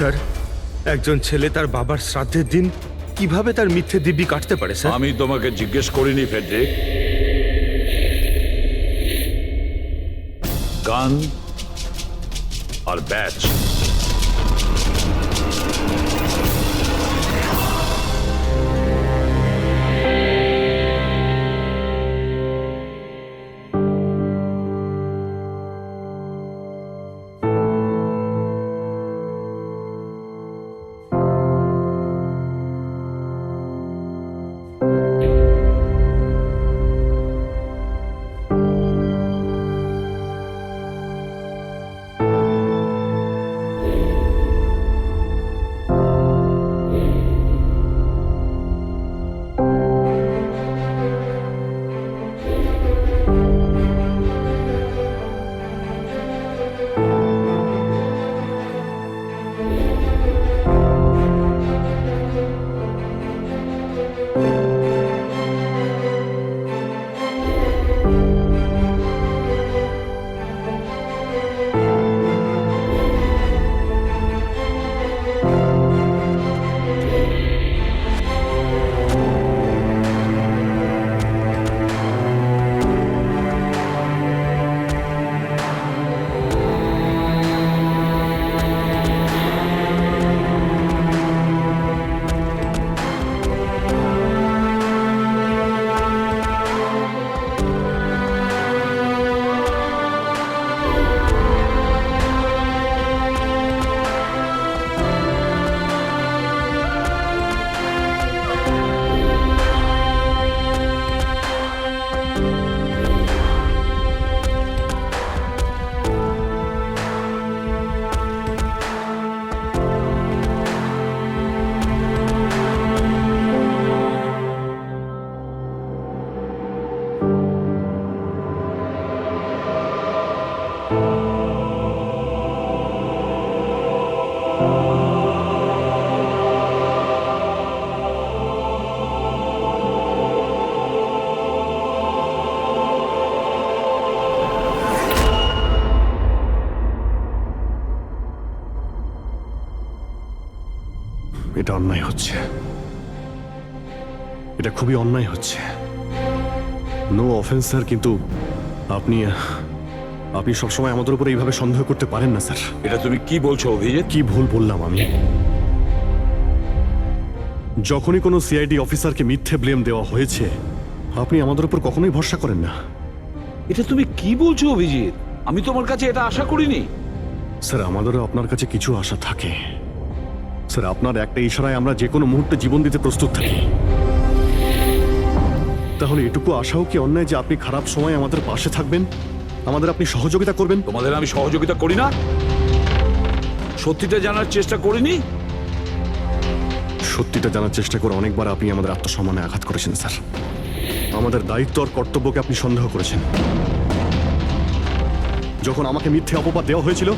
Sir, একজন ছেলে তার বাবার শ্রাদ্ধের দিন কিভাবে তার মিথ্যে দিব্যি কাটতে পারে স্যার? আমি তোমাকে জিজ্ঞেস করিনি ফেডরিক। গান আর ব্যাচ, এটা অন্যায় হচ্ছে, এটা খুবই অন্যায় হচ্ছে। নো অফেন্স স্যার, কিন্তু আপনি আপনি সবসময় আমাদের উপরে এইভাবে সন্দেহ করতে পারেন না স্যার। এটা তুমি কি বলছো অভিজিৎ? কি ভুল বললাম আমি? যখনই কোনো সিআইডি অফিসারকে মিথ্যে ব্লেম দেওয়া হয়েছে, আপনি আমাদের উপর কখনোই ভরসা করেন না। এটা তুমি কি বলছো অভিজিৎ? আমি তোমার কাছে এটা আশা করিনি। স্যার, আমাদেরও আপনার কাছে কিছু আশা থাকে স্যার। আপনার একটা ইশারায় আমরা যে কোনো মুহূর্তে জীবন দিতে প্রস্তুত থাকি। তাহলে এটুকু আশাও কি অন্যায় যে আপনি খারাপ সময় আমাদের পাশে থাকবেন, আমাদের আপনি সহযোগিতা করবেন? তোমাদের আমি সহযোগিতা করি না? সত্যিটা জানার চেষ্টা করিনি? সত্যিটা জানার চেষ্টা করে অনেকবার আপনি আমাদের আত্মসম্মানে আঘাত করেছেন স্যার। আমাদের দায়িত্ব আর কর্তব্যকে আপনি সন্দেহ করেছেন। যখন আমাকে মিথ্যে অপবাদ দেওয়া হয়েছিল,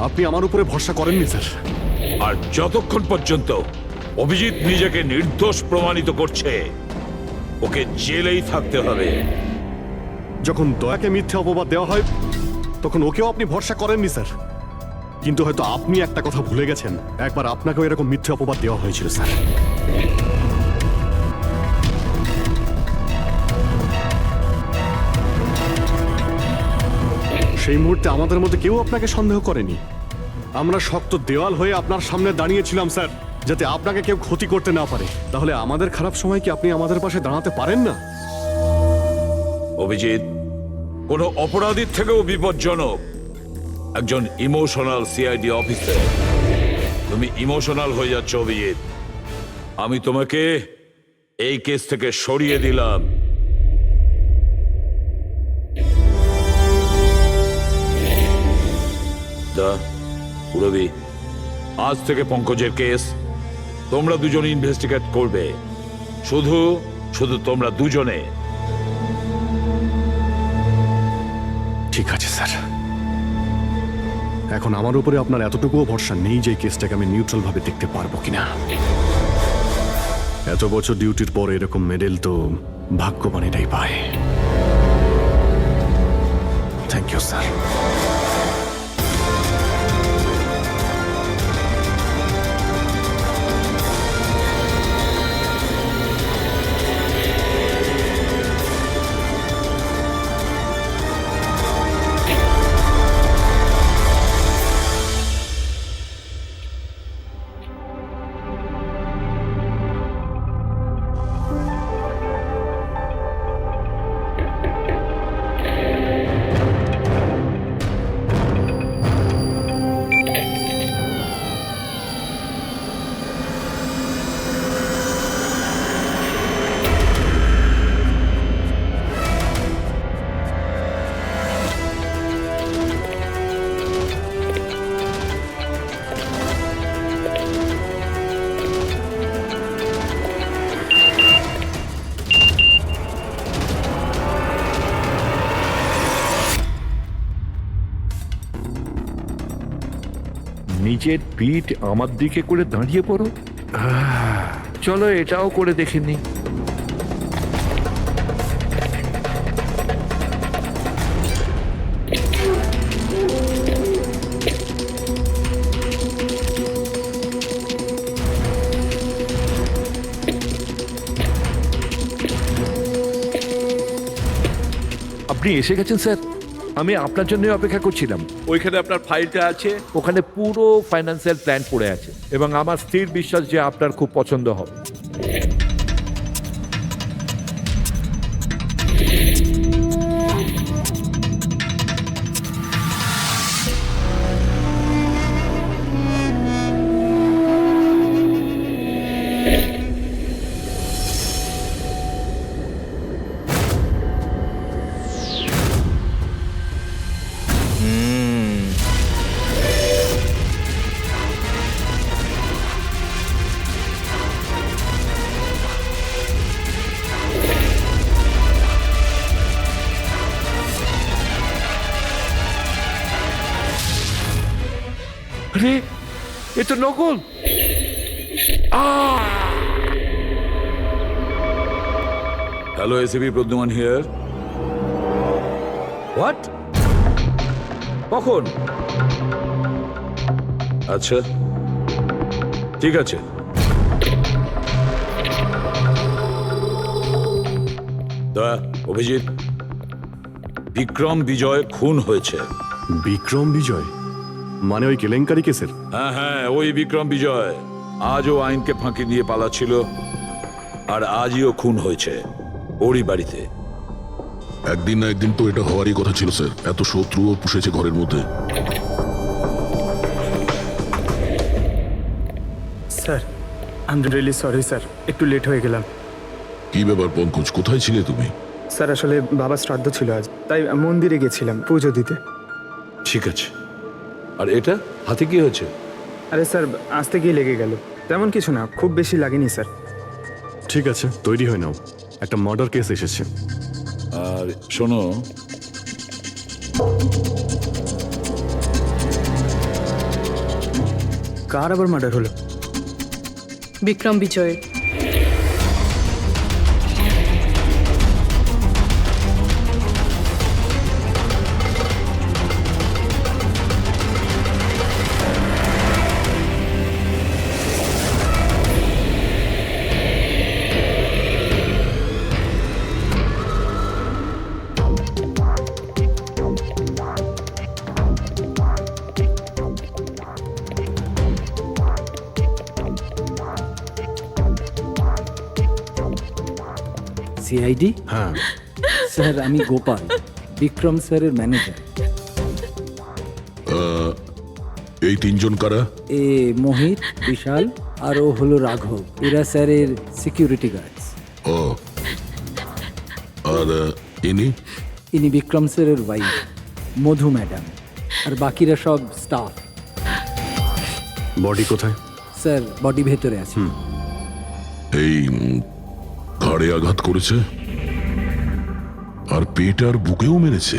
আপনি আমার উপরে ভরসা করেননি স্যার। আর যতক্ষণ পর্যন্ত অভিজিৎ নিজেকে নির্দোষ প্রমাণিত করছে, ওকে জেলেই থাকতে হবে। যখন দয়াকে মিথ্যে অপবাদ দেওয়া হয়, তখন ওকেও আপনি ভরসা করেননি স্যার। কিন্তু হয়তো আপনি একটা কথা ভুলে গেছেন, একবার আপনাকেও এরকম মিথ্যে অপবাদ দেওয়া হয়েছিল স্যার। সেই মুহূর্তে আমাদের মধ্যে কেউ আপনাকে সন্দেহ করেনি। আমরা শক্ত দেওয়াল হয়ে আপনার সামনে দাঁড়িয়েছিলাম স্যার, যাতে আপনাকে কেউ ক্ষতি করতে না পারে। তাহলে আমাদের খারাপ সময় কি আপনি আমাদের পাশে দাঁড়াতে পারেন না? অভিজিৎ কোনো অপরাধীর থেকেও বিপজ্জনক একজন ইমোশনাল সিআইডি অফিসার। তুমি ইমোশনাল হয়ে যাচ্ছ অভিজিৎ। আমি তোমাকে এই কেস থেকে সরিয়ে দিলাম। পুরবি, আজ থেকে পঙ্কজের কেস তোমরা দুজন ইনভেস্টিগেট করবে, শুধু শুধু তোমরা দুজনে। ঠিক আছে স্যার। এখন আমার উপরে আপনার এতটুকুও ভরসা নেই যে কেসটাকে আমি নিউট্রাল ভাবে দেখতে পারবো কিনা। এত বছর ডিউটির পর এরকম মেডেল তো ভাগ্যবানেরাই পায়। Thank you sir. নিজের পিঠ আমার দিকে করে দাঁড়িয়ে পড়ো। চলো এটাও করে দেখে নি। আপনি এসে গেছেন স্যার, আমি আপনার জন্য অপেক্ষা করছিলাম। ওইখানে আপনার ফাইলটা আছে, ওখানে পুরো ফাইন্যান্সিয়াল প্ল্যান পড়ে আছে এবং আমার স্থির বিশ্বাস যে আপনার খুব পছন্দ হবে। আরে এ তো নকল। Hello, ACP Pradyuman here. What? কখন? আচ্ছা, ঠিক আছে। অভিজিৎ, বিক্রম বিজয় খুন হয়েছে। বিক্রম বিজয় মানে ওই কেলেঙ্কারি কেসের? হ্যাঁ হ্যাঁ, ওই বিক্রম বিজয় আজও আইনকে ফাঁকি দিয়ে পালাচ্ছিল, আর আজও খুন হয়েছে ওরই বাড়িতে। একদিন না একদিন তো এটা হওয়ারই কথা ছিল স্যার। এত শত্রুও পুষেছে ঘরের মধ্যে। Sir, I am really sorry sir, একটু লেট হয়ে গেলাম। কি ব্যাপার পঙ্কজ, কোথায় ছিলে তুমি? স্যার আসলে বাবার শ্রাদ্ধ ছিল আজ, তাই মন্দিরে গেছিলাম পুজো দিতে। ঠিক আছে। আর এটা হাতে কি হয়েছে? আরে স্যার, আসতে গিয়ে লেগে গেল, তেমন কিছু না, খুব বেশি লাগেনি স্যার। ঠিক আছে, তৈরি হয়ে নাও, একটা মার্ডার কেস এসেছে। আর শোনো, কার আবার মার্ডার হলো? বিক্রম বিজয়। সিআইডি? হ্যাঁ স্যার, আমি গোপাল, বিক্রম স্যারের ম্যানেজার। এই তিনজন কারা? এ মোহিত, বিশাল আর ও হলো রাঘব। এরা স্যারের সিকিউরিটি গার্ডস। ও, আর ইনি? ইনি বিক্রম স্যারের ওয়াইফ মধু ম্যাডাম, আর বাকিরা সব স্টাফ। বডি কোথায়? স্যার, বডি ভেতরে আছে। এই ঘাড়ে আঘাত করেছে আর পেট আর বুকেও মেরেছে।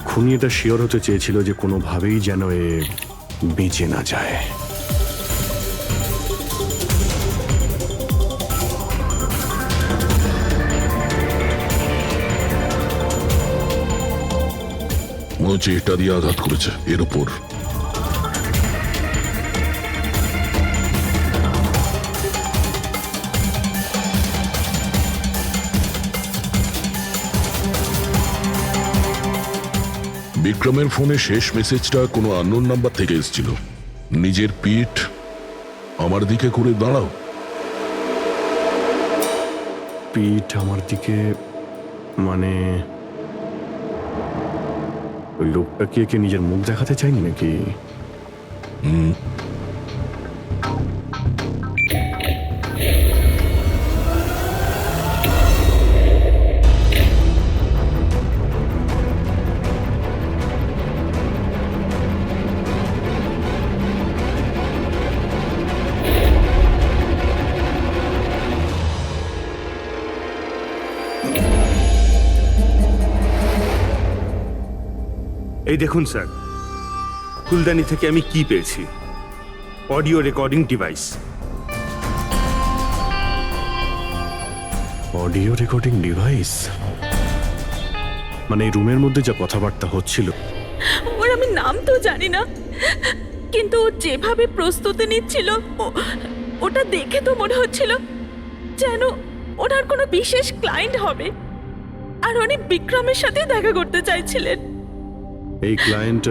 খুনি এটা শিওর হতে চেয়েছিল যে কোনোভাবেই যেন এ বেঁচে না যায়। মনে হচ্ছে এটা দিয়ে আঘাত করেছে এর উপর। বিক্রমের ফোনে শেষ মেসেজটা কোনো আননোন নাম্বার থেকে এসেছিল। নিজের পিঠ আমার দিকে করে দাঁড়াও। পিঠ আমার দিকে মানে ওই লোকটা কি নিজের মুখ দেখাতে চাইনি নাকি? এই দেখুন স্যার, ফুলদানি থেকে আমি কি পেয়েছি? Audio recording device. Audio recording device মানে এই রুমের মধ্যে যা কথাবার্তা হচ্ছিল। ওর আমি নাম তো জানি না, কিন্তু ও যেভাবে প্রস্তুতি নিচ্ছিল ওটা দেখে তো মনে হচ্ছিল যেন ওনার কোনো বিশেষ ক্লায়েন্ট হবে, আর উনি বিক্রমের সাথে দেখা করতে চাইছিলেন। এই ক্লায়েন্ট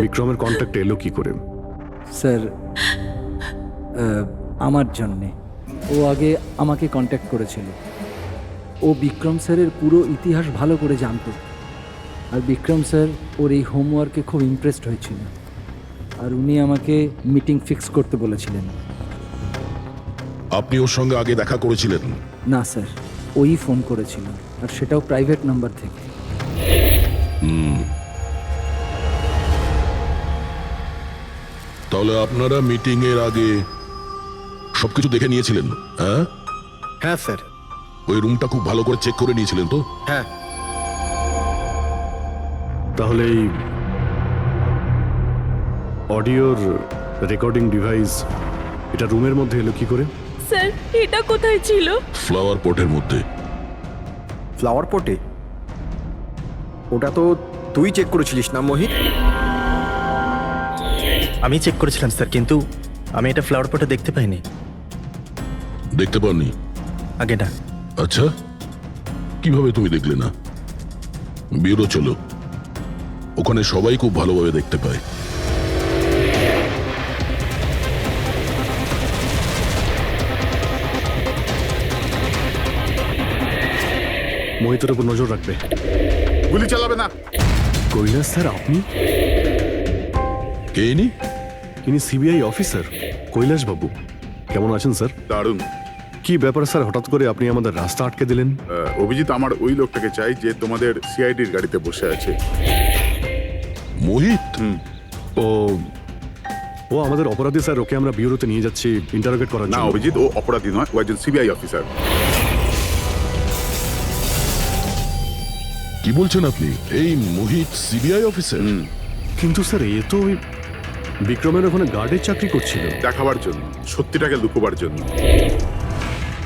বিক্রমের কন্ট্যাক্ট এলো কি করে? স্যার আমার জন্যে ও আগে আমাকে কন্ট্যাক্ট করেছিল। ও বিক্রম স্যারের পুরো ইতিহাস ভালো করে জানতো, আর বিক্রম স্যার ওর এই হোমওয়ার্কে খুব ইমপ্রেসড হয়েছিল, আর উনি আমাকে মিটিং ফিক্স করতে বলেছিলেন। আপনি ওর সঙ্গে আগে দেখা করেছিলেন? না স্যার, ওই ফোন করেছিল, আর সেটাও প্রাইভেট নাম্বার থেকে। তাহলে আপনারা মিটিং এর আগে সবকিছু দেখে নিয়েছিলেন? হ্যাঁ হ্যাঁ স্যার। ওই রুমটা খুব ভালো করে চেক করে নিয়েছিলেন তো? হ্যাঁ। তাহলে এই অডিওর রেকর্ডিং ডিভাইস এটা রুমের মধ্যে এলো কি করে? স্যার এটা কোথায় ছিল? ফ্লাওয়ার পটের মধ্যে। ফ্লাওয়ার পটে? ওটা তো তুই চেক করেছিলিস না মোহিত? আমি চেক করেছিলাম স্যার, কিন্তু আমি এটা ফ্লাওয়ার পটে দেখতে পাইনি। দেখতে পাননি? আগে না। আচ্ছা, কিভাবে তুমি দেখলে না? ব্যুরো চলো, ওখানে সবাই খুব ভালোভাবে দেখতে পায়। মোহিতের উপর নজর রাখবে। গুলি চালাবে না। কৈলাস স্যার আপনি? কে ইনি? ইনি সিবিআই অফিসার কৈলাস বাবু। কেমন আছেন স্যার? দারুণ। কি ব্যাপার স্যার, হঠাৎ করে আপনি আমাদের রাস্তা আটকে দিলেন? অভিজিৎ আমার ওই লোকটাকে চাই যে তোমাদের সিআইডির গাড়িতে বসে আছে। মোহিত? ও ও আমাদের অপরাধী স্যার, ওকে আমরা ব্যুরোতে নিয়ে যাচ্ছি ইন্টারোগেট করার না জন্য। অভিজিৎ, ও অপরাধী নয়, ও একজন সিবিআই অফিসার। কি বলছেন আপনি? এই মোহিত সিবিআই অফিসার? কিন্তু স্যার এ তো ওই বিক্রমের ওখানে গার্ডের চাকরি করছিল। দেখাবার জন্য, সত্যিটাকে লুকোবার জন্য।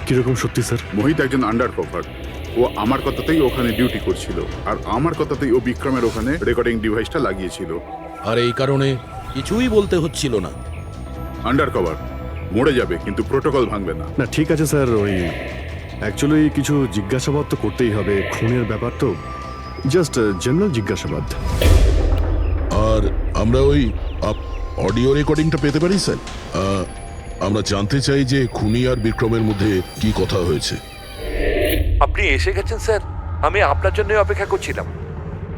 কিরকম সত্যি স্যার? মোহিত একজন আন্ডার কভার। ও আমার কথাতেই ওখানে ডিউটি করছিল, আর আমার কথাতেই ও বিক্রমের ওখানে রেকর্ডিং ডিভাইসটা লাগিয়েছিল। আর এই কারণে কিছুই বলতে হচ্ছিল না। আন্ডার কভার মরে যাবে, কিন্তু প্রোটোকল ভাঙবে না। না ঠিক আছে স্যার, ওই অ্যাকচুয়ালি কিছু জিজ্ঞাসাবাদ তো করতেই হবে, খুনের ব্যাপার তো, জাস্ট জেনারেল জিজ্ঞাসাবাদ। আর আমরা ওই অডিও রেকর্ডিংটা পেতে পারি স্যার? আমরা জানতে চাই যে খুনি আর বিক্রমের মধ্যে কি কথা হয়েছে। আপনি এসে গেছেন স্যার, আমি আপনার জন্য অপেক্ষা করছিলাম।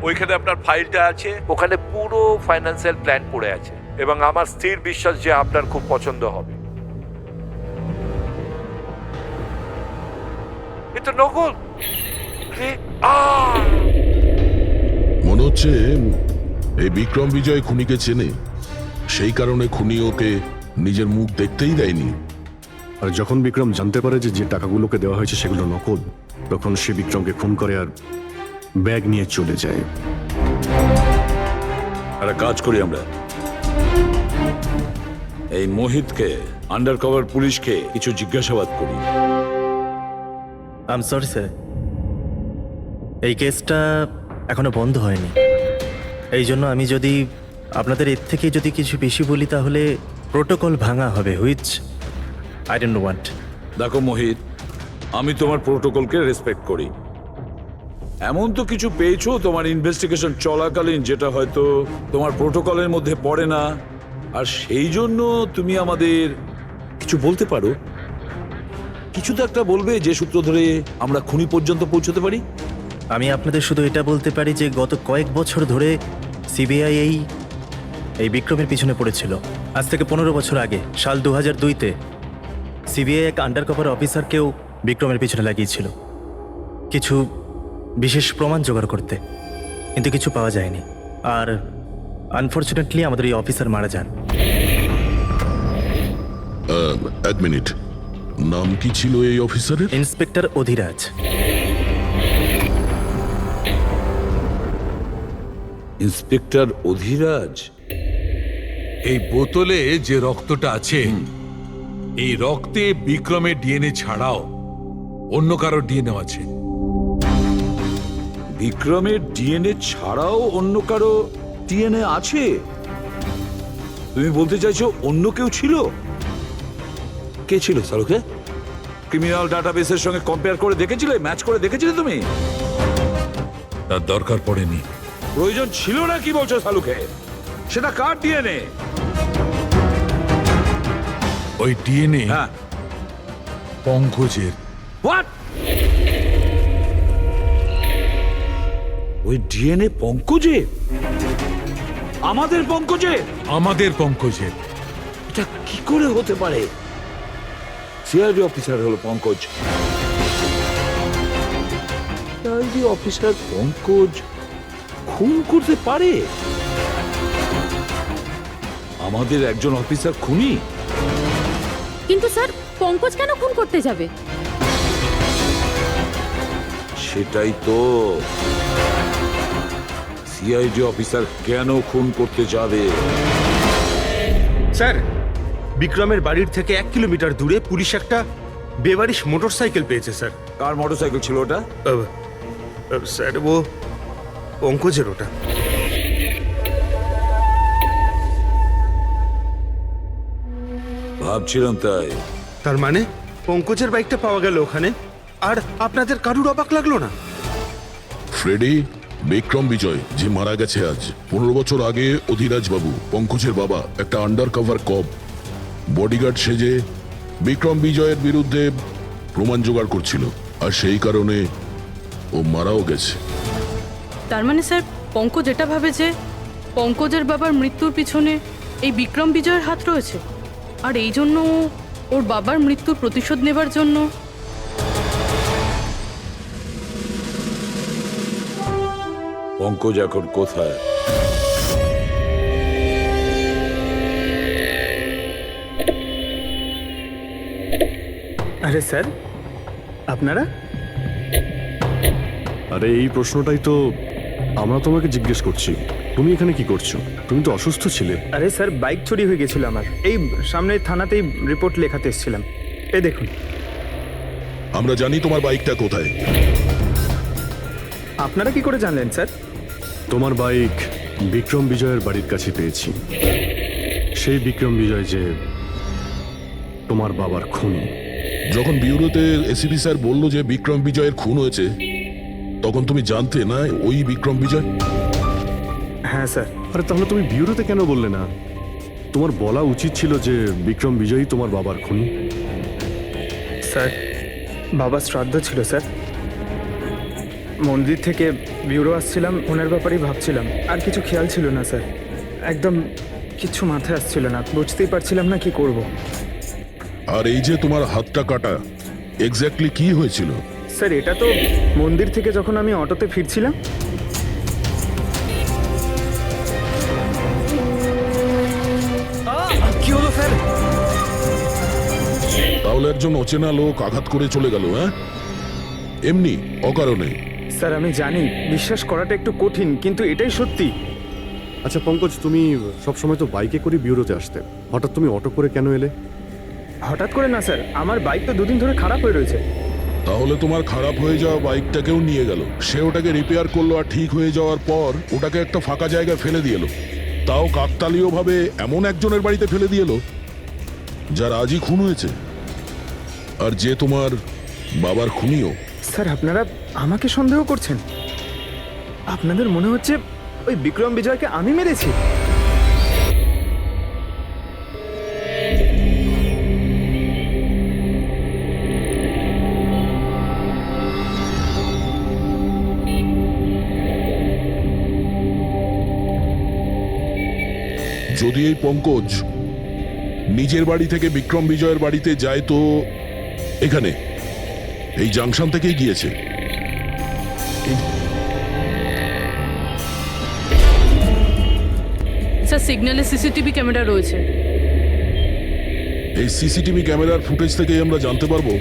ওইখানে আপনার ফাইলটা আছে, ওখানে পুরো ফাইন্যান্সিয়াল প্ল্যান পড়ে আছে, এবং আমার স্থির বিশ্বাস যে আপনার খুব পছন্দ হবে। এটা নকল। মনে হচ্ছে এই বিক্রম বিজয় খুনিকে চেনে, সেই কারণে খুনি ওকে নিজের মুখ দেখতেই দেয়নি। আর যখন বিক্রম জানতে পারে যে যে টাকাগুলোকে দেওয়া হয়েছে সেগুলো নকল, তখন সে বিক্রমকে খুন করে আর ব্যাগ নিয়ে চলে যায়। একটা কাজ করি আমরা, এই মোহিতকে, আন্ডার কভার পুলিশকে কিছু জিজ্ঞাসাবাদ করি। আই এম সরি স্যার, এই কেসটা এখনো বন্ধ হয়নি। এই জন্য আমি যদি আপনাদের এর থেকে যদি কিছু বেশি বলি তাহলে প্রোটোকল ভাঙা হবে, হুইচ আই ডোন্ট ওয়ান্ট। দেখো মোহিত, আমি তোমার প্রোটোকলকে রেসপেক্ট করি। এমন তো কিছু পেয়েছো তোমার ইনভেস্টিগেশন চলাকালীন যেটা হয়তো তোমার প্রোটোকলের মধ্যে পড়ে না, আর সেই জন্য তুমি আমাদের কিছু বলতে পারো। কিছু তো একটা বলবে যে সূত্র ধরে আমরা খুনি পর্যন্ত পৌঁছতে পারি। আমি আপনাদের শুধু এটা বলতে পারি যে গত কয়েক বছর ধরে সিবিআই এই বিক্রমের পিছনে পড়েছিল। আজ থেকে 15 বছর আগে, সাল 2002-তে সিবিআই এক আন্ডার কভার অফিসারকেও বিক্রমের পিছনে লাগিয়েছিল কিছু বিশেষ প্রমাণ জোগাড় করতে, কিন্তু কিছু পাওয়া যায়নি। আর আনফর্চুনেটলি আমাদের এই অফিসার মারা যান। এক মিনিট, নাম কি ছিল এই অফিসারের? ইন্সপেক্টর অধিরাজ। ইন্সপেক্টর অধিরাজ? এই বোতলে যে রক্তটা আছে এই রক্তে বিক্রমের ডিএনএ ছাড়াও অন্য কারো ডিএনএ আছে। বিক্রমের ডিএনএ ছাড়াও অন্য কারো ডিএনএ আছে? তুমি বলতে চাইছো অন্য কেউ ছিল? কে ছিল সালুকে? ক্রিমিনাল ডাটাবেসের সঙ্গে কম্পেয়ার করে দেখেছিলে, ম্যাচ করে দেখেছিলে তুমি? তার দরকার পড়েনি। প্রয়োজন ছিল না কি বলছো সালুকে? সেটা কার ডিএনএ? ওই ডিএনএ হ্যাঁ, পঙ্কজের। হোয়াট? ওই ডিএনএ পঙ্কজের? আমাদের পঙ্কজের? আমাদের পঙ্কজের। এটা কি করে হতে পারে? সিআইডি অফিসার হলো পঙ্কজ। সিআইডি অফিসার পঙ্কজ খুন করতে পারে? আমাদের একজন অফিসার খুনি? কিন্তু স্যার, পঙ্কজ কেন খুন করতে যাবে? সেটাই তো, সিআইডি অফিসার কেন খুন করতে যাবে? স্যার, বিক্রমের বাড়ির থেকে 1 কিলোমিটার দূরে পুলিশ একটা বেবারিশ মোটরসাইকেল পেয়েছে স্যার। কার মোটরসাইকেল ছিল ওটা? স্যার, ও পঙ্কজের ওটা। ভাবছিলাম তাই। তার মানে পঙ্কজের বাইকটা পাওয়া গেল ওখানে, আর আপনাদের কারুর অবাক লাগলো না? ফ্রেডি, বিক্রম বিজয় যে মারা গেছে আজ 15 বছর আগে, অধিরাজ বাবু পঙ্কজের বাবা একটা আন্ডার কভার কপ বডিগার্ড সেজে বিক্রম বিজয়ের বিরুদ্ধে প্রমাণ জোগাড় করছিল, আর সেই কারণে ও মারাও গেছে। তার মানে স্যার, পঙ্কজ এটা ভাবে যে পঙ্কজের বাবার মৃত্যুর পিছনে এই বিক্রম বিজয়ের হাত রয়েছে, আর এই জন্য ও ওর বাবার মৃত্যুর প্রতিশোধ নেবার জন্য। পঙ্কজ এখন কোথায়? আরে স্যার, আপনারা? আরে এই প্রশ্নটাই তো আমরা তোমাকে জিজ্ঞেস করছি। তুমি এখানে কি করছো? তুমি তো অসুস্থ ছিলে। আরে স্যার, বাইক চুরি হয়ে গেছিল আমার। এই সামনের থানাতেই রিপোর্ট লেখাতে এসেছিলাম। এই দেখুন। আমরা জানি তোমার বাইকটা কোথায়। আপনারা কি করে জানলেন স্যার? তোমার বাইক বিক্রম বিজয়ের বাড়ির কাছে পেয়েছি। সেই বিক্রম বিজয় যে তোমার বাবার খুনি। যখন বিউরোতে এসিপি স্যার বলল যে বিক্রম বিজয়ের খুন হয়েছে, তখন তুমি জানতে না ওই বিক্রম বিজয়? হ্যাঁ স্যার। আরে তাহলে তুমি বিউরোতে কেন বললে না? তোমার বলা উচিত ছিল যে বিক্রম বিজয়ই তোমার বাবার খুনি। স্যার, বাবার শ্রাদ্ধ ছিল স্যার। মন্দির থেকে বিউরো আসছিলাম, ওনার ব্যাপারেই ভাবছিলাম, আর কিছু খেয়াল ছিল না স্যার। একদম কিছু মাথায় আসছিল না, বুঝতেই পারছিলাম না কি করব। আর এই যে তোমার হাতটা কাটা, এক্স্যাক্টলি কি হয়েছিল? স্যার, এটা তো মন্দির থেকে যখন আমি অটোতে ফিরছিলাম। কি হলো স্যার? তাহলে একজন অচেনা লোক আঘাত করে চলে গেল? হ্যাঁ, এমনি অকারণে? স্যার, আমি জানি বিশ্বাস করাটা একটু কঠিন, কিন্তু এটাই সত্যি। আচ্ছা পঙ্কজ, তুমি সবসময় তো বাইকে করে বিউরোতে আসতে, হঠাৎ তুমি অটো করে কেন এলে? হঠাৎ করে না স্যার, আমার বাইক তো দুদিন ধরে খারাপ হয়ে রয়েছে। তাহলে তোমার খারাপ হয়ে যাওয়া বাইকটাকেও নিয়ে গেল, সে ওটাকে রিপেয়ার করলো, আর ঠিক হয়ে যাওয়ার পর ওটাকে একটা ফাঁকা জায়গায় ফেলে দিয়ে এলো, তাও কাকতালীয় ভাবে এমন একজনের বাড়িতে ফেলে দিয়ে এলো যার আজই খুন হয়েছে, আর যে তোমার বাবার খুনিও। স্যার, আপনারা আমাকে সন্দেহ করছেন? আপনাদের মনে হচ্ছে ওই বিক্রম বিজয়কে আমি মেরেছি? যদি এই পঙ্কজ নিজের বাড়ি থেকে বিক্রম বিজয়ের বাড়িতে যায়, তো এখানে এই জাংশন থেকেই গিয়েছে। স্যার, সিগন্যালে সিসিটিভি ক্যামেরা রয়েছে। এই সিসিটিভি ক্যামেরার ফুটেজ থেকেই আমরা জানতে পারবো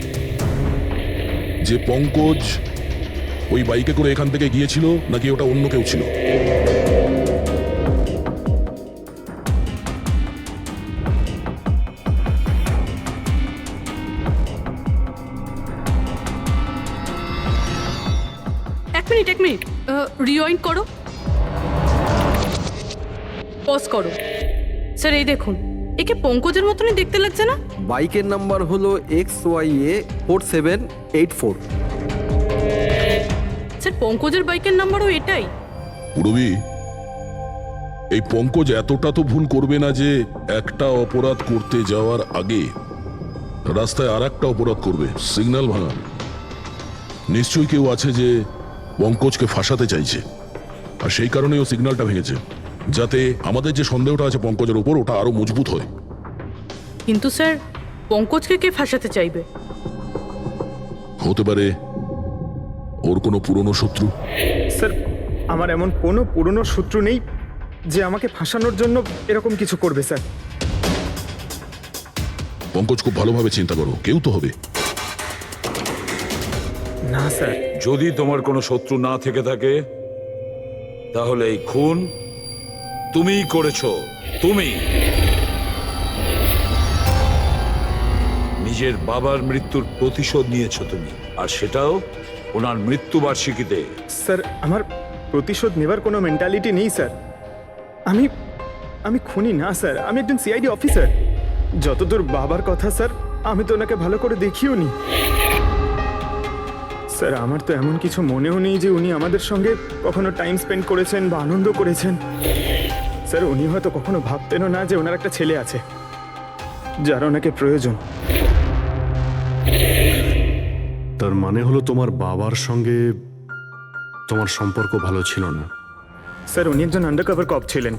যে পঙ্কজ ওই বাইকে করে এখান থেকে গিয়েছিল নাকি ওটা অন্য কেউ ছিল। রিওয়াইন্ড করো, পজ করো। স্যার এই দেখুন, একে পঙ্কজের মতনই দেখতে লাগছে না? বাইকের নাম্বার হলো XYA4784। স্যার পঙ্কজের বাইকের নাম্বারও এটাই? পুরবি, এই পঙ্কজ এতটা তো ভুল করবে না যে একটা অপরাধ করতে যাওয়ার আগে রাস্তায় আর একটা অপরাধ করবে, সিগন্যাল ভাঙা। নিশ্চয়ই কেউ আছে যে পঙ্কজকে ফাঁসাতে চাইছে, আর সেই কারণে ও সিগন্যালটা ভেঙেছে, যাতে আমাদের যে সন্দেহটা আছে পঙ্কজের উপর ওটা আরো মজবুত হয়। কিন্তু স্যার পঙ্কজকে কে ফাঁসাতে চাইবে? হতে পারে ওর কোনো পুরনো শত্রু। স্যার আমার এমন কোনো পুরনো শত্রু নেই যে আমাকে ফাঁসানোর জন্য এরকম কিছু করবে স্যার। পঙ্কজ খুব ভালোভাবে চিন্তা করো, কেউ তো হবে। না স্যার। যদি তোমার কোনো শত্রু না থেকে থাকে তাহলে এই খুন তুমিই করেছো। তুমি নিজের বাবার মৃত্যুর প্রতিশোধ নিয়েছো তুমি, আর সেটাও ওনার মৃত্যুবার্ষিকীতে। স্যার আমার প্রতিশোধ নেবার কোনো মেন্টালিটি নেই স্যার। আমি খুনি না স্যার, আমি একজন সিআইডি অফিসার। যতদূর বাবার কথা স্যার, আমি তো ওনাকে ভালো করে দেখিও নি স্যার। আমার তো এমন কিছু মনেও নেই যে উনি আমাদের সঙ্গে কখনো টাইম স্পেন্ড করেছেন বা আনন্দ করেছেন। স্যার উনি হয়তো কখনো ভাবতেনও না যে ওনার একটা ছেলে আছে যার ওনাকে প্রয়োজন। তার মানে হলো তোমার বাবার সঙ্গে তোমার সম্পর্ক ভালো ছিল না? স্যার উনি একজন আন্ডারকভার কপ ছিলেন,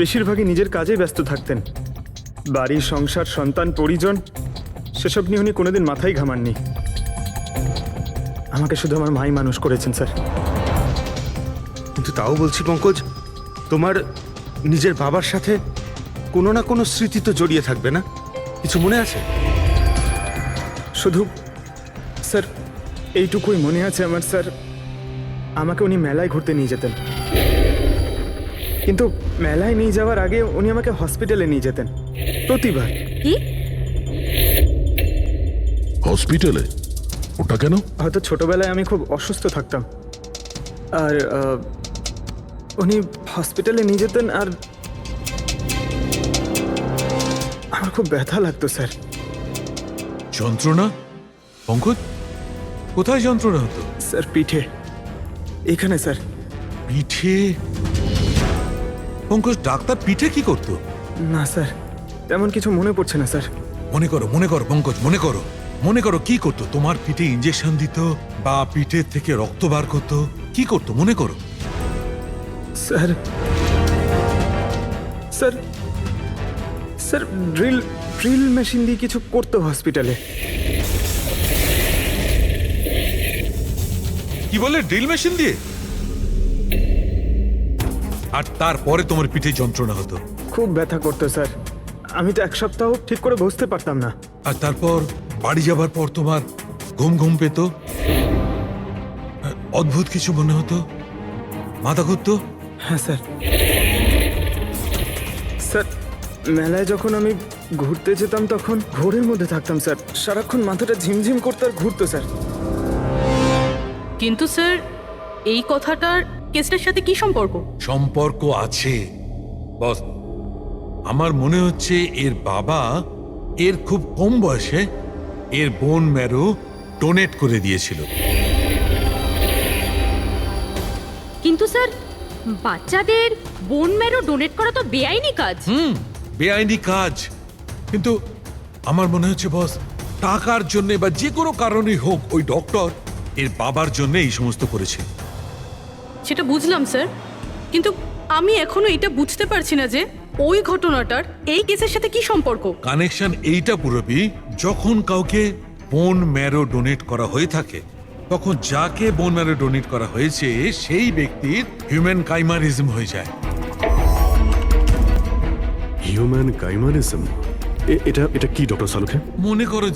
বেশিরভাগই নিজের কাজে ব্যস্ত থাকতেন। বাড়ি, সংসার, সন্তান, পরিজন সেসব নিয়ে উনি কোনোদিন মাথায় ঘামাননি। আমাকে শুধু আমার মাই মানুষ করেছেন স্যার। কিন্তু তাও বলছি পঙ্কজ, তোমার নিজের বাবার সাথে কোনো না কোনো স্মৃতি তো জড়িয়ে থাকবে না? কিছু মনে আছে? শুধু স্যার এইটুকুই মনে আছে আমার স্যার, আমাকে উনি মেলায় ঘুরতে নিয়ে যেতেন, কিন্তু মেলায় নিয়ে যাওয়ার আগে উনি আমাকে হসপিটালে নিয়ে যেতেন প্রতিবার। কি? হসপিটালে? ওটা কেন? হয়তো ছোটবেলায় আমি খুব অসুস্থ থাকতাম, আর উনি হসপিটালে নিয়ে যেতেন, আর আমার খুব ব্যথা লাগতো স্যার। যন্ত্রণা? পঙ্কজ, কোথায় যন্ত্রণা হতো? স্যার পিঠে, এখানে স্যার। পিঠে? পঙ্কজ, ডাক্তার পিঠে কি করতো? না স্যার, তেমন কিছু মনে পড়ছে না স্যার। মনে করো পঙ্কজ, মনে করো কি করতো? তোমার পিঠে ইঞ্জেকশন দিত বা পিঠের থেকে রক্ত বার করতো? কি করতো মনে করো? Sir sir sir drill machine দিয়ে কিছু করতো হসপিটালে। কি বলে? ড্রিল মেশিন দিয়ে? আর তারপরে তোমার পিঠে যন্ত্রণা হতো? খুব ব্যথা করতো স্যার, আমি তো এক সপ্তাহ ঠিক করে বসতে পারতাম না। আর তারপর বাড়ি যাবার পর তোমার ঘুম পেত, অদ্ভুত কিছু মনে হতো, মাথা ঘুরতো? হ্যাঁ স্যার। স্যার মেলায় যখন আমি ঘুরতে যেতাম তখন ঘোরের মধ্যে থাকতাম স্যার, সারাক্ষণ মাথাটা ঝিমঝিম করতে আর ঘুরতো স্যার। কিন্তু স্যার এই কথাটার কেসটার সাথে কি সম্পর্ক? সম্পর্ক আছে বস। আমার মনে হচ্ছে এর বাবা এর খুব কম বয়সে এর বোন ম্যারো ডোনেট করে দিয়েছিল। কিন্তু স্যার বাচ্চাদের বোন ম্যারো ডোনেট করা তো বেআইনি কাজ। বেআইনি কাজ, কিন্তু আমার মনে হচ্ছে বস টাকার জন্য বা যে কোনো কারণেই হোক ওই ডক্টর এর বাবার জন্য এই সমস্ত করেছে। সেটা বুঝলাম স্যার, কিন্তু আমি এখনো এটা বুঝতে পারছি না যে ওই ঘটনাটার এই কেসের সাথে কি সম্পর্ক। কানেকশন এইটা পুরোপুরি, যখন কাউকে বোন ম্যারো ডোনেট করা হয়ে থাকে তখন যাকে বোন ম্যারো ডোনেট করা হয়েছে সেই ব্যক্তির হিউম্যান কাইমারিজম হয়ে যায়। হিউম্যান কাইমারিজম? এটা কি ডক্টর সালুখে? মনে করো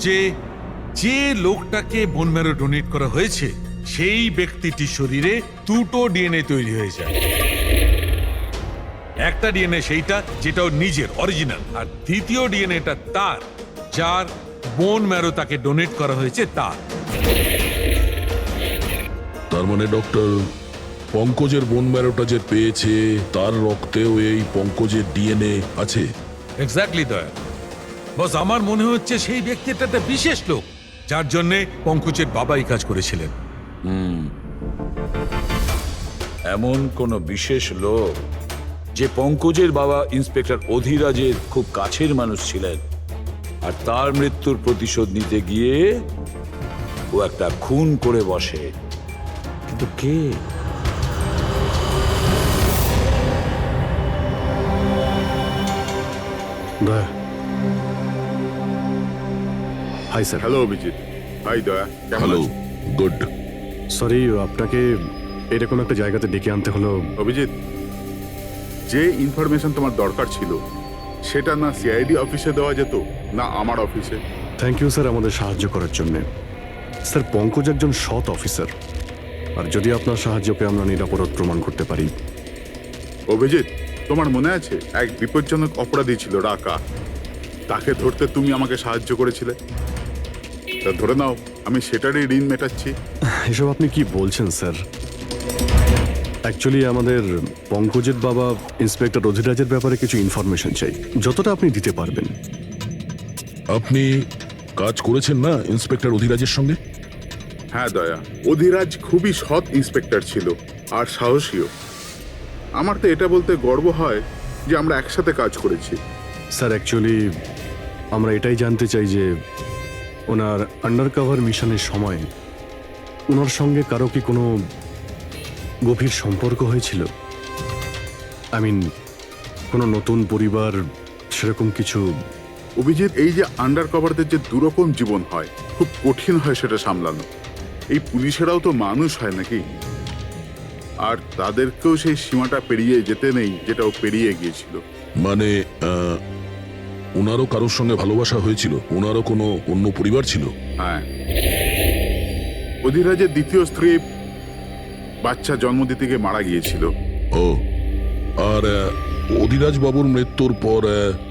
যে লোকটাকে বোন ম্যারো ডোনেট করা হয়েছে সেই ব্যক্তিটির শরীরে দুটো ডিএনএ তৈরি হয়ে যায়। একটা ডিএনএ সেইটা যেটা ওর নিজের অরিজিনাল, আর দ্বিতীয় ডিএনএটা তার যার বোন ম্যারো তাকে ডোনেট করা হয়েছে তার। তার মানে ডক্টর পঙ্কজের বোন ম্যারোটা যে পেয়েছে তার রক্তেও এই পঙ্কজের ডিএনএ আছে। এক্স্যাক্টলি দয়া বস, আমার মনে হচ্ছে সেই ব্যক্তিটা একটা বিশেষ লোক যার জন্যে পঙ্কজের বাবাই কাজ করেছিলেন। এমন কোন বিশেষ লোক যে পঙ্কজের বাবা ইন্সপেক্টর অধিরাজের খুব কাছের মানুষ ছিলেন, আর তার মৃত্যুর প্রতিশোধ নিতে গিয়ে ও একটা খুন করে বসে। কিন্তু কে? Daya. Hi sir. Hello Abhijit. Hi Daya, কেমন হ্যালো, আছো? গুড। সরি আপনাকে এরকম একটা জায়গাতে ডেকে আনতে হলো। অভিজিৎ, যে ইনফরমেশন তোমার দরকার ছিল সেটা না সিআইডি অফিসে দেওয়া যেত না আমার অফিসে। থ্যাংক ইউ স্যার আমাদের সাহায্য করার জন্য। স্যার পঙ্কজ একজন সৎ অফিসার, আর যদি আপনার সাহায্যকে আমরা নিরাপরাধ প্রমাণ করতে পারি। অভিজিৎ, তোমার মনে আছে এক বিপজ্জনক অপরাধী ছিল রাকা, তাকে ধরতে তুমি আমাকে সাহায্য করেছিলে। তা ধরে নাও আমি সেটারই ঋণ মেটাচ্ছি। এসব আপনি কি বলছেন স্যার? অ্যাকচুয়ালি আমাদের পঙ্কজের বাবা ইন্সপেক্টর অধিরাজের ব্যাপারে কিছু ইনফরমেশন চাই, যতটা আপনি দিতে পারবেন। আপনি কাজ করেছেন না ইন্সপেক্টর অধিরাজের সঙ্গে? হ্যাঁ দয়া, অধিরাজ খুবই সৎ ইন্সপেক্টর ছিল আর সাহসীও। আমার তো এটা বলতে গর্ব হয় যে আমরা একসাথে কাজ করেছি। স্যার অ্যাকচুয়ালি আমরা এটাই জানতে চাই যে ওনার আন্ডারকভার মিশনের সময় ওনার সঙ্গে কারো কি কোনো গভীর সম্পর্ক হয়েছিল? কোনো নতুন পরিবার, সেরকম কিছু? অভিজিৎ, এই যে আন্ডার কভারদের যে দুরকম জীবন হয়, খুব কঠিন হয় সেটা সামলানো। এই পুলিশেরাও তো মানুষ হয় নাকি, আর তাদেরকেও সেই সীমাটা পেরিয়ে যেতে নেই যেটা ও পেরিয়ে গিয়েছিল। মানে ওনারও কারোর সঙ্গে ভালোবাসা হয়েছিল? ওনারও কোনো অন্য পরিবার ছিল? হ্যাঁ, অধিরাজের দ্বিতীয় স্ত্রী বাচ্চা জন্ম দিতে গিয়ে মারা গিয়েছিল। ও, আর অধিরাজ বাবুর মৃত্যুর পর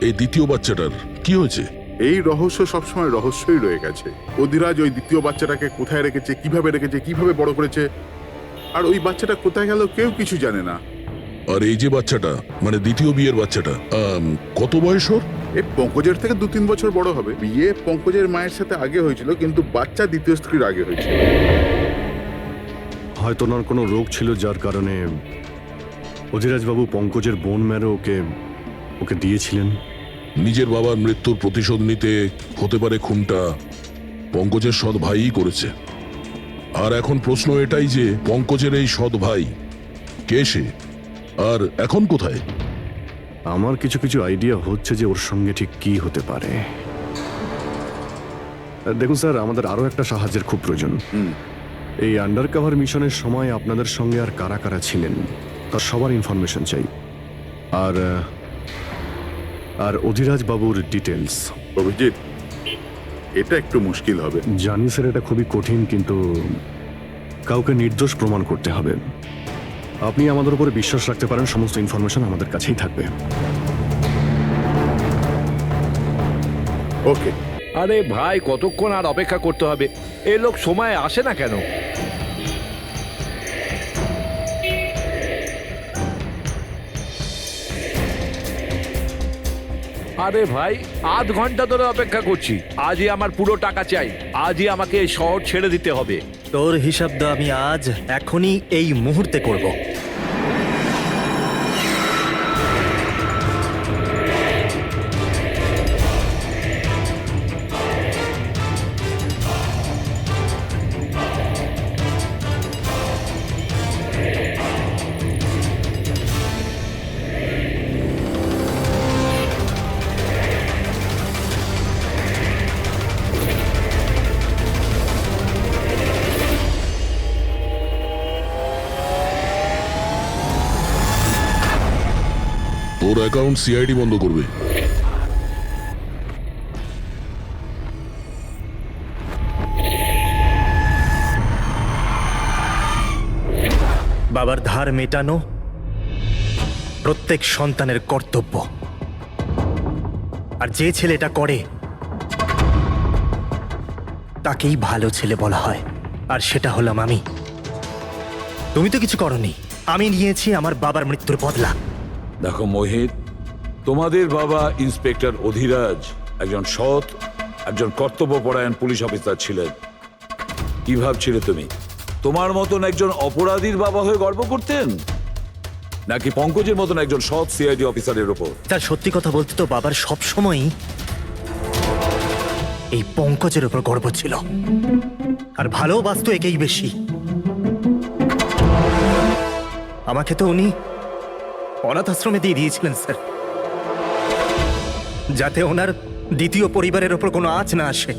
এই দ্বিতীয় বাচ্চাটার কি হয়েছে? এই রহস্য সবসময় রহস্যই রয়ে গেছে। অধিরাজ ওই দ্বিতীয় বাচ্চাটাকে কোথায় রেখেছে, কিভাবে বড় করেছে, আর ওই বাচ্চাটা কোথায় গেল কেউ কিছু জানে না। আর এই যে বাচ্চাটা, মানে দ্বিতীয় বিয়ের বাচ্চাটা, কত বয়স ওর? এ পঙ্কজের থেকে 2-3 বছর বড় হবে। বিয়ে পঙ্কজের মায়ের সাথে আগে হয়েছিল, কিন্তু বাচ্চা দ্বিতীয় স্ত্রীর আগে হয়েছিল। হয়তো ওনার কোনো রোগ ছিল যার কারণে অধিরাজবাবু পঙ্কজের বোন ম্যারো ওকে দিয়েছিলেন। নিজের বাবার মৃত্যুর প্রতিশোধ নিতে হতে পারে খুনটা পঙ্কজের সৎ ভাইই করেছে। আর এখন প্রশ্ন এটাই যে পঙ্কজের এই সৎ ভাই কে সে, আর এখন কোথায়? আমার কিছু কিছু আইডিয়া হচ্ছে যে ওর সঙ্গে ঠিক কি হতে পারে। দেখুন স্যার, আমাদের আরো একটা সাহায্যের খুব প্রয়োজন। এই আন্ডারকভার মিশনের সময় আপনাদের সঙ্গে আর কারা কারা ছিলেন তার সবার ইনফরমেশন চাই, আর অধিরাজ বাবুর ডিটেলস। অভিজিৎ, এটা একটু মুশকিল হবে। জানি স্যার, এটা খুবই কঠিন, কিন্তু কাউকে নির্দোষ প্রমাণ করতে হবে। আপনি আমাদের উপরে বিশ্বাস রাখতে পারেন, সমস্ত ইনফরমেশন আমাদের কাছেই থাকবে। ওকে। আরে ভাই, কতক্ষণ আর অপেক্ষা করতে হবে? এই লোক সময় আসে না কেন? আরে ভাই, আধ ঘন্টা ধরে অপেক্ষা করছি। আজই আমার পুরো টাকা চাই। আজই আমাকে এই শহর ছেড়ে দিতে হবে। তোর হিসাব তো আমি আজ এখনই এই মুহূর্তে করব। ওর অ্যাকাউন্ট সিআইডি বন্ধ করবে। বাবার ধার মেটানো প্রত্যেক সন্তানের কর্তব্য, আর যে ছেলে এটা করে তাকেই ভালো ছেলে বলা হয়, আর সেটা হলাম আমি। তুমি তো কিছু করনি। আমি নিয়েছি আমার বাবার মৃত্যুর বদলা। দেখো মোহিত, তোমাদের বাবা ইন্সপেক্টর অধিরাজ একজন সৎ, একজন কর্তব্যপরায়ণ পুলিশ অফিসার ছিলেন। কি ভাবছিলে তুমি তোমার মতন একজন অপরাধীর বাবা হয়ে গর্ব করতেন, নাকি পঙ্কজের মতন একজন সৎ সিআইডি অফিসারের উপর? তার সত্যি কথা বলতে তো বাবার সব সময়ই এই পঙ্কজের উপর গর্ব ছিল, আর ভালোবাসতো একেই বেশি। আমাকে তো উনি অনাথ আশ্রমে দিয়ে দিয়েছিলেন স্যার, যাতে ওনার দ্বিতীয় পরিবারের ওপর কোনো আঁচ না আসে।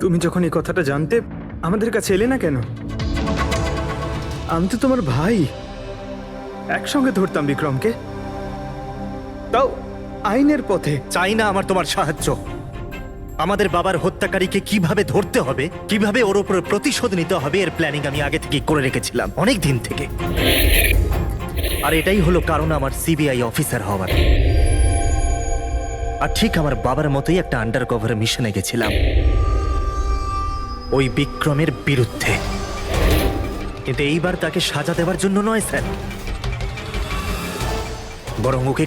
তুমি যখন এই কথাটা জানতে আমাদের কাছে এলে না কেন? আমি তো তোমার ভাই, একসঙ্গে ধরতাম বিক্রমকে, তাও আইনের পথে। চাই না আমার তোমার সাহায্য। আমাদের বাবার হত্যাকারীকে কিভাবে ধরতে হবে, কিভাবে ওর উপর প্রতিশোধ নিতে হবে, এর প্ল্যানিং আমি আগে থেকে করে রেখেছিলাম, অনেক দিন থেকে। আর এটাই হলো কারণ আমার সিবিআই অফিসার হওয়ার। আর ঠিক আমার বাবার মতোই একটা আন্ডার কভার মিশনে গেছিলাম ওই বিক্রমের বিরুদ্ধে। কিন্তু এইবার তাকে সাজা দেওয়ার জন্য নয় স্যার, বরং ওকে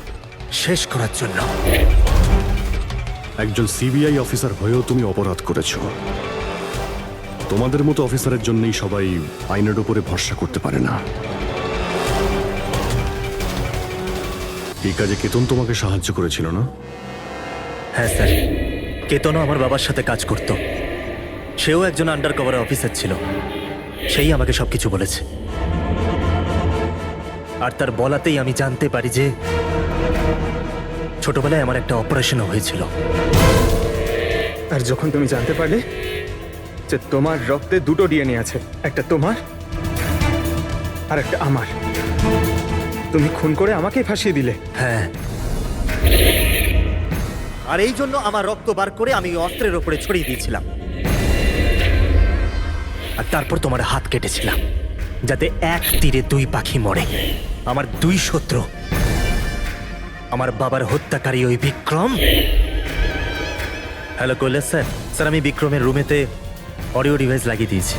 শেষ করার জন্য। একজন সিবিআই অফিসার হয়েও তুমি অপরাধ করেছো। তোমাদের মতো অফিসারের জন্যই সবাই আইনের উপরে ভরসা করতে পারে না। এই কাজে কেতন তোমাকে সাহায্য করেছিল না? হ্যাঁ স্যার, কেতনও আমার বাবার সাথে কাজ করত। সেও একজন আন্ডার কভার অফিসার ছিল, সেই আমাকে সবকিছু বলেছে। আর তার বলাতেই আমি জানতে পারি যে ছোটবেলায় আমার একটা অপারেশনও হয়েছিল। আর যখন তুমি জানতে পারলে যে তোমার রক্তে দুটো ডিএনএ আছে, একটা তোমার আর একটা আমার, তুমি খুন করে আমাকেই ফাঁসিয়ে দিলে। হ্যাঁ, আর এই জন্য আমার রক্ত বার করে আমি অস্ত্রের ওপরে ছড়িয়ে দিয়েছিলাম, আর তারপর তোমার হাত কেটেছিলাম, যাতে এক তীরে দুই পাখি মরে। আমার দুই শত্রু, আমার বাবার হত্যাকারী ওই Vikram. Hello Kailash sir. Sir, আমি বিক্রমের রুমেতে অডিও ডিভাইস লাগিয়ে দিয়েছি।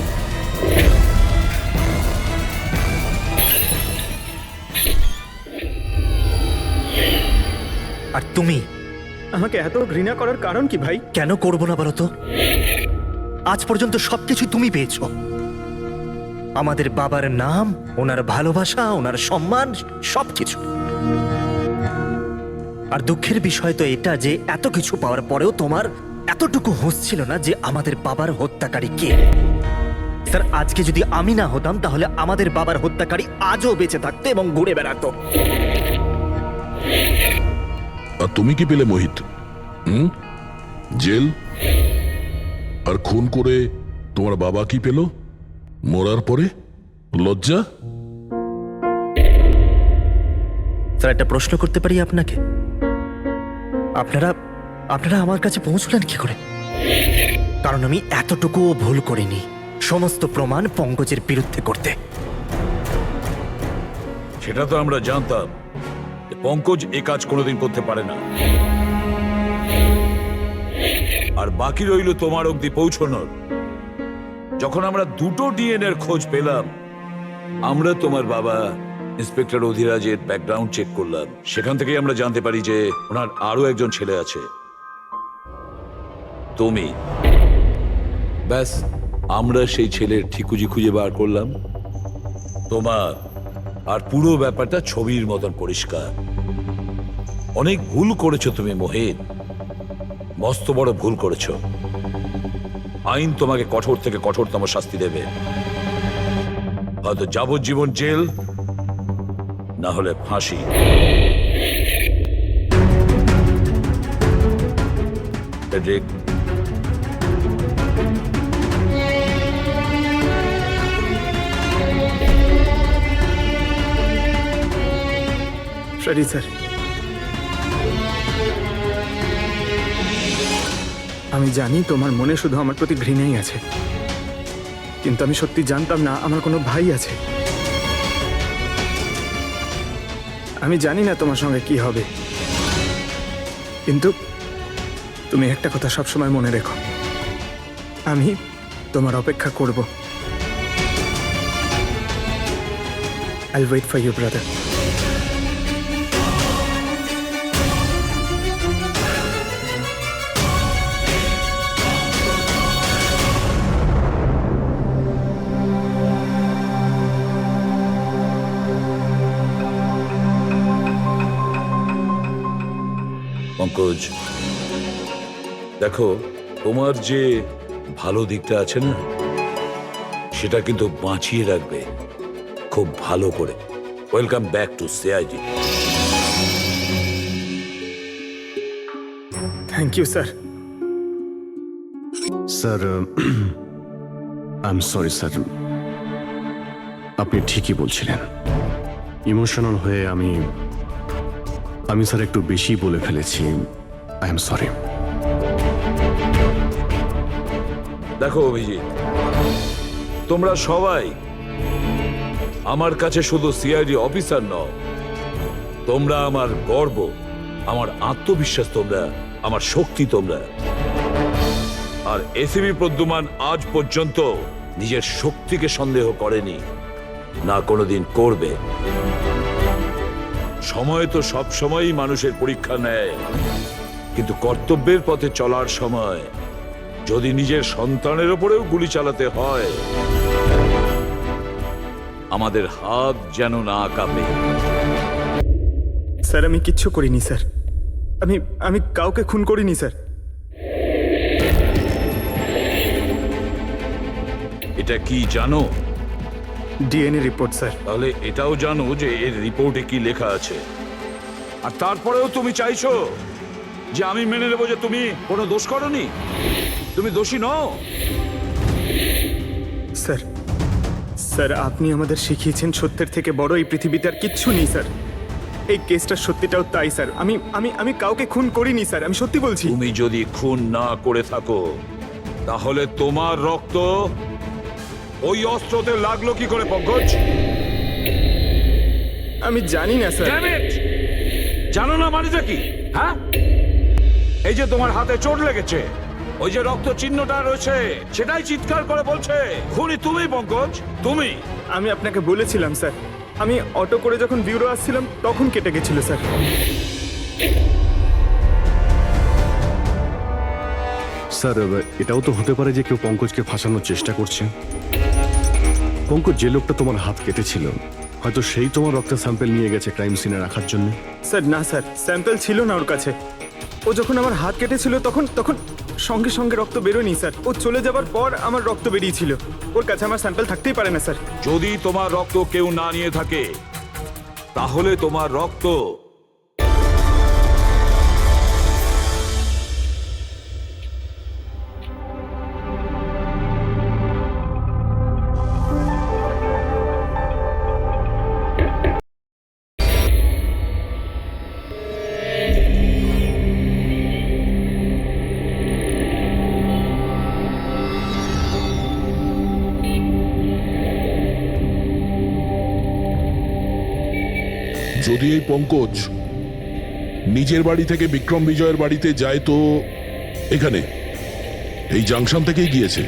আর তুমি আমাকে এত ঘৃণা করার কারণ কি ভাই? কেন করবো না বলো তো? আজ পর্যন্ত সবকিছু তুমি পেয়েছো, আমাদের বাবার নাম, ওনার ভালোবাসা, ওনার সম্মান, সবকিছু। আর দুঃখের বিষয় তো এটা যে এত কিছু পাওয়ার পরেও তোমার এতটুকু হুঁশ ছিল না যে আমাদের বাবার হত্যাকারী কে। স্যার, আজকে যদি আমি না হতাম তাহলে আমাদের বাবার হত্যাকারী আজও বেঁচে থাকতো এবং ঘুরে বেড়াতো। আর তুমি কি পেলে মোহিত? জেল। আর খুন করে তোমার বাবা কি পেল? মরার পরে লজ্জা। স্যার, একটা প্রশ্ন করতে পারি আপনাকে? আপনারা আমার কাছে পৌঁছলেন কি করে? কারণ আমি এতটুকুও ভুল করিনি সমস্ত প্রমাণ পঙ্কজের বিরুদ্ধে করতে। সেটা তো আমরা জানতাম যে পঙ্কজ এ কাজ কোনোদিন করতে পারে না। আর বাকি রইল তোমার অবধি পৌঁছানোর। যখন আমরা দুটো ডিএনএর খোঁজ পেলাম, আমরা তোমার বাবা ইন্সপেক্টর অধিরাজের ব্যাকগ্রাউন্ড চেক করলাম। সেখান থেকেই আমরা জানতে পারি যে ওনার আরো একজন ছেলে আছে, তুমি। ব্যাস, আমরা সেই ছেলের ঠিকুজি খুঁজে বার করলাম তোমার। আর পুরো ব্যাপারটা ছবির মতন পরিষ্কার। অনেক ভুল করেছো তুমি মোহিত, মস্ত বড় ভুল করেছো। আইন তোমাকে কঠোর থেকে কঠোরতম শাস্তি দেবে, হয়তো যাবজ্জীবন জেল, না হলে ফাঁসি। ফ্রেডরিক, সরি স্যার, আমি জানি তোমার মনে শুধু আমার প্রতি ঘৃণাই আছে, কিন্তু আমি সত্যি জানতাম না আমার কোনো ভাই আছে। আমি জানি না তোমার সঙ্গে কি হবে, কিন্তু তুমি একটা কথা সবসময় মনে রেখো, আমি তোমার অপেক্ষা করব। I'll wait for you, brother. Pankaj, দেখো, তোমার যে ভালো দিকটা আছে না, সেটা কিন্তু বাঁচিয়ে রাখবে খুব ভালো করে। Welcome back to CID. Thank you, sir. Sir, I am sorry sir, আপনি ঠিকই বলছিলেন। ইমোশনাল হয়ে আমি স্যার একটু বেশি বলে ফেলেছি। I am sorry. দেখো অভিজিৎ, তোমরা সবাই আমার কাছে শুধু সিআইডি অফিসার নও, তোমরা আমার গর্ব, আমার আত্মবিশ্বাস, তোমরা আমার শক্তি। তোমরা আর এসিবি প্রদ্যুমান আজ পর্যন্ত নিজের শক্তিকে সন্দেহ করেনি, না কোনোদিন করবে। সময় তো সব সময়ই মানুষের পরীক্ষা নেয়, কিন্তু কর্তব্যের পথে চলার সময় যদি নিজের সন্তানের উপরেও গুলি চালাতে হয়, আমাদের হাত যেন না কাঁপে। স্যার, আমি কিচ্ছু করিনি স্যার। আমি কাউকে খুন করিনি স্যার। এটা কি জানো? DNA report sir. তাহলে এটাও জানো যে এর রিপোর্টে কি লেখা আছে। আর তারপরেও তুমি চাইছো যে আমি মেনে নেবো যে তুমি কোনো দোষ করনি, তুমি দোষী নও। স্যার, স্যার, আপনি আমাদের শিখিয়েছেন সত্যের থেকে বড় এই পৃথিবীতে আর কিচ্ছু নেই স্যার। এই কেসটার সত্যিটাও তাই স্যার। আমি কাউকে খুন করিনি স্যার, আমি সত্যি বলছি। তুমি যদি খুন না করে থাকো, তাহলে তোমার রক্ত ওই অস্ত্রতে লাগলো কি করে পঙ্কজ? আমি জানি না স্যার। Damn it! জানো না মানেটা কি? হ্যাঁ, এই যে তোমার হাতে চোট লেগেছে, ওই যে রক্ত চিহ্নটা রয়েছে, সেটাই চিৎকার করে বলছে খুনি তুমি পঙ্কজ, তুমি। আমি আপনাকে বলেছিলাম স্যার, আমি অটো করে যখন ব্যুরো আসছিলাম তখন কেটে গেছিল স্যার। স্যার, এটাও তো হতে পারে যে কেউ পঙ্কজকে ফাঁসানোর চেষ্টা করছে। পঙ্কজ যে লোকটা তোমার হাত কেটেছিল, হয়তো সেই তোমার রক্তের স্যাম্পেল নিয়ে গেছে ক্রাইম সিনে রাখার জন্য। স্যার না স্যার, স্যাম্পেল ছিল না ওর কাছে। ও যখন আমার হাত কেটেছিল তখন সঙ্গে সঙ্গে রক্ত বেরোয়নি স্যার। ও চলে যাবার পর আমার রক্ত বেরিয়েছিল। ওর কাছে আমার স্যাম্পেল থাকতেই পারে না স্যার। যদি তোমার রক্ত কেউ না নিয়ে থাকে, তাহলে তোমার রক্ত যদি এই পঙ্কজ নিজের বাড়ি থেকে বিক্রম বিজয়ের বাড়িতে যায়, তো এখানে এই জাংশন থেকেই গিয়েছে।